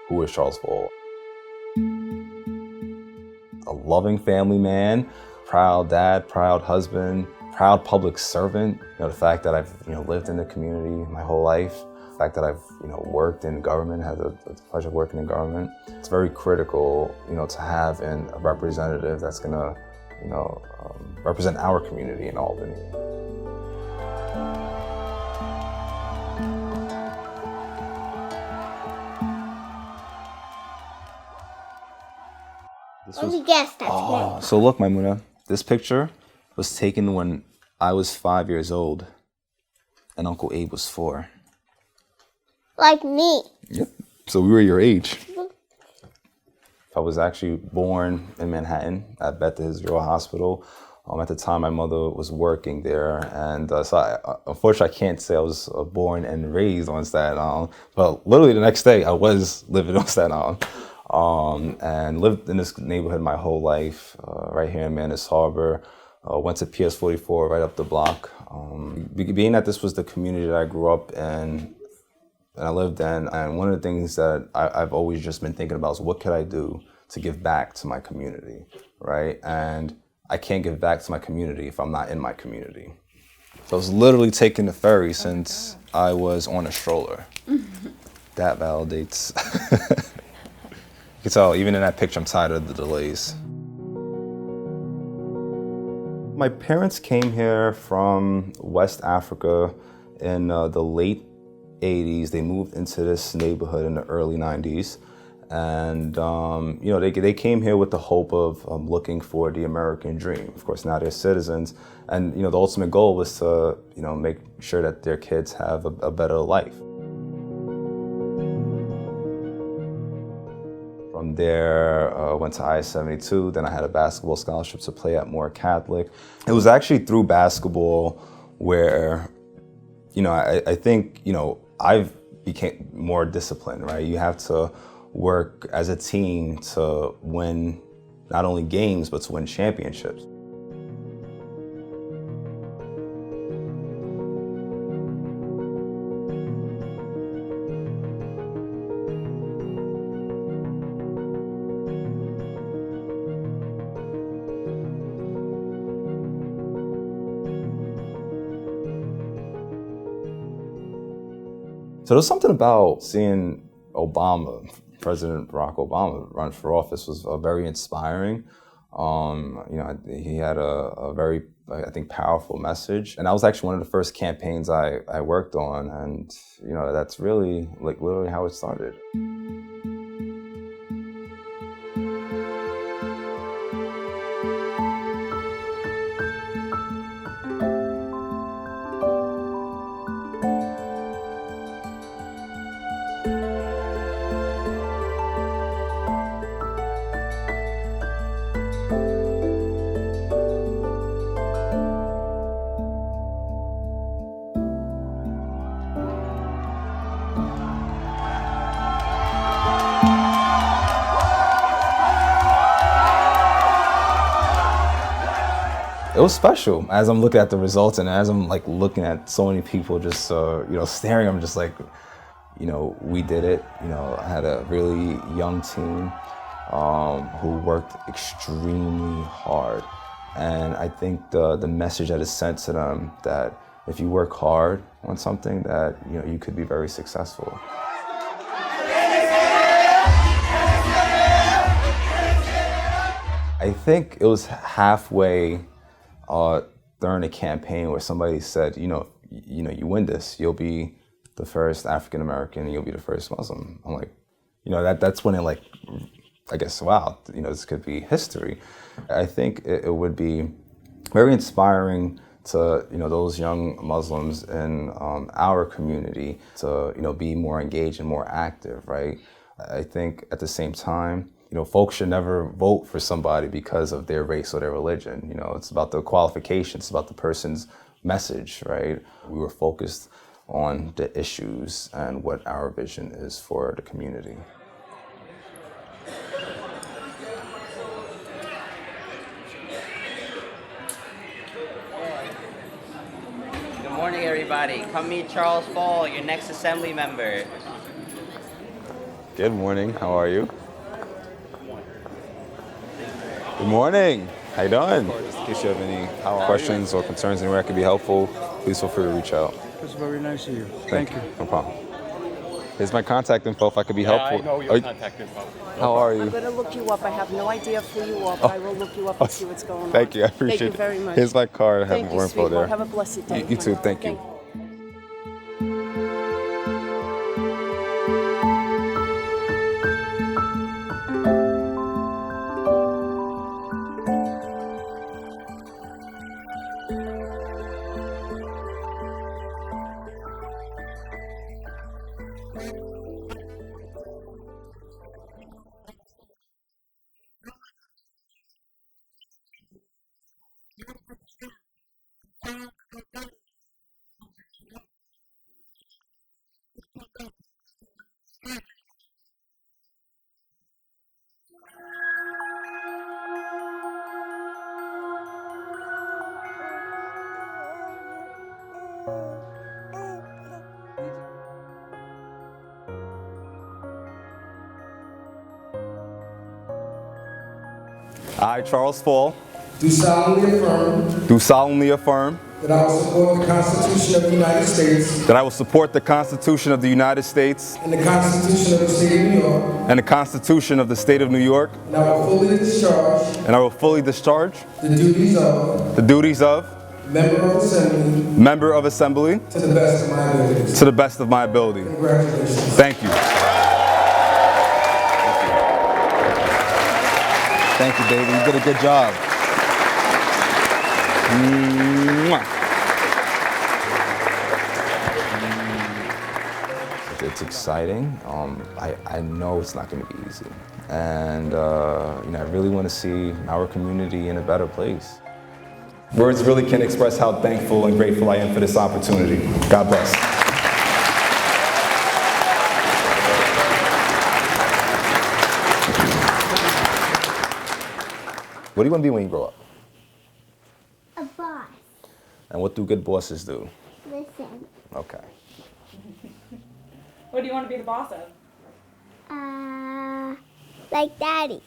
who is Charles Stoll. A loving family man, proud dad, proud husband, proud public servant. The fact that I've lived in the community my whole life, the fact that I've worked in government, had the pleasure of working in government. It's very critical to have a representative that's going to represent our community in Albany. Let me guess, that's me. So look, Maimuna, this picture was taken when I was 5 years old and Uncle Abe was 4. Like me. Yep. So we were your age. I was actually born in Manhattan at Beth Israel Hospital. At the time, my mother was working there, and unfortunately, I can't say I was born and raised on Staten Island. But literally the next day, I was living on Staten Island, and lived in this neighborhood my whole life, right here in Manus Harbor. Went to PS 44 right up the block. Being that this was the community that I grew up in, and I lived in, and one of the things that I've always just been thinking about is what could I do to give back to my community, right? And I can't give back to my community if I'm not in my community. So I was literally taking the ferry since I was on a stroller. That validates. You can tell, even in that picture, I'm tired of the delays. My parents came here from West Africa in the late 80s. They moved into this neighborhood in the early 90s. And, they came here with the hope of looking for the American dream. Of course, now they're citizens. And, the ultimate goal was to, make sure that their kids have a better life. From there, went to I-72. Then I had a basketball scholarship to play at Moore Catholic. It was actually through basketball where, I think, I became more disciplined, right? You have to work as a team to win not only games, but to win championships. So there's something about seeing President Barack Obama run for office was very inspiring. He had a very, I think, powerful message. And that was actually one of the first campaigns I worked on. And, that's really, literally how it started. It was special. As I'm looking at the results and as I'm looking at so many people just staring, I'm just we did it. I had a really young team who worked extremely hard. And I think the message that is sent to them that if you work hard on something that you could be very successful. I think it was halfway during a campaign where somebody said, you win this, you'll be the first African American, you'll be the first Muslim. I'm like, that's when it I guess, wow, this could be history. I think it would be very inspiring to, those young Muslims in our community to, be more engaged and more active, right? I think at the same time, folks should never vote for somebody because of their race or their religion. It's about the qualifications, it's about the person's message, right? We were focused on the issues and what our vision is for the community. Good morning, everybody. Come meet Charles Stoll, your next Assembly member. Good morning. How are you? Good morning. How you doing? In case you have any questions or concerns anywhere I could be helpful, please feel free to reach out. That's very nice of you. Thank you. No problem. Here's my contact info if I could be helpful. I know your contact info. How are you? I'm going to look you up. I have no idea who you are, but I will look you up and see what's going on. Thank you. I appreciate Thank it. you very much. Here's my card. I have Thank more you, info there. sweetheart. Have a blessed day. You too. Thank you. I, Charles Fall, Do solemnly affirm do solemnly affirm that I will support the Constitution of the United States that I will support the Constitution of the United States and the Constitution of the State of New York, and the Constitution of the State of New York, and I will fully discharge and I will fully discharge the duties of the duties of Member of Assembly member of Assembly to the best of my abilities. to the best of my ability. Congratulations. Thank you. Thank you, baby. You did a good job. Mwah. It's exciting. I know it's not going to be easy, and I really want to see our community in a better place. Words really can't express how thankful and grateful I am for this opportunity. God bless. What do you want to be when you grow up? A boss. And what do good bosses do? Listen. Okay. What do you want to be the boss of? Like Daddy.